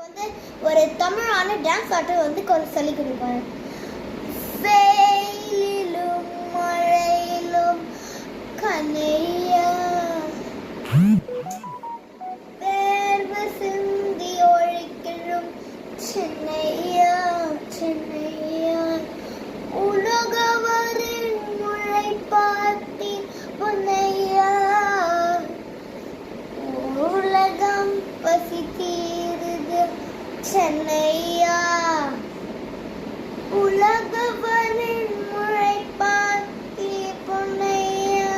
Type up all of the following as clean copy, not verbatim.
வந்து ஒரு தமிழான டான்ஸ் ஆட்டம் வந்து கொஞ்சம் சொல்லி கொடுப்பாங்க. வெயிலிலும் மழையிலும் கனையா வேர்வை சிந்தி ஒழிக்கிடும் சென்னையா சென்னையா உலகவரின் முளைப்பாட்டின் பொன்னையா உலகம் பசி தீருது சென்னையா உலகவரின் முளைப்பாட்டி பொன்னையா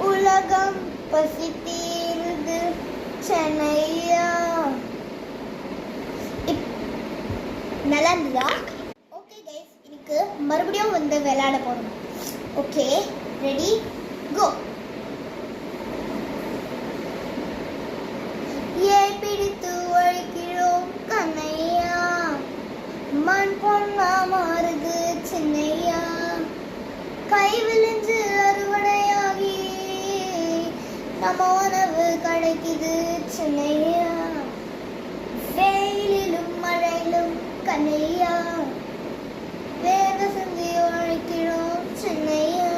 உலகம் பசி தீருது சென்னையா. நல்லா இருந்ததா? ஓகே கைஸ், இன்னைக்கு மறுபடியும் வந்து விளையாட போறோம். Okay, ready go. ஏன் பிடித்து ஒழிக்கிறோம் கண்ணையா, மண் பொண்ணா மாறுது சின்னையா, கை விழிஞ்சு அறுவடையாகி நம்ம உணவு கிடைக்குது சின்னையா, வெயிலிலும் மழையிலும் கண்ணையா வேக செஞ்சு ஒழிக்கிறோம் சின்னையா,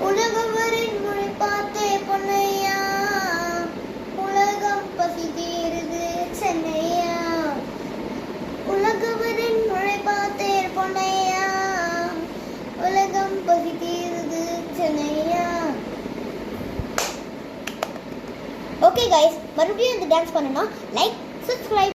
உலகவரின் மொழி பார்த்தே பொன்னையா உலகம் பசி தீருது சென்னையா, உலகவரின் மொழி பார்த்தே பொன்னையா உலகம் பசி தீருது சென்னையா. ஓகே கைஸ், மறுபடியும் இந்த டான்ஸ் பண்ணணும். Like, subscribe.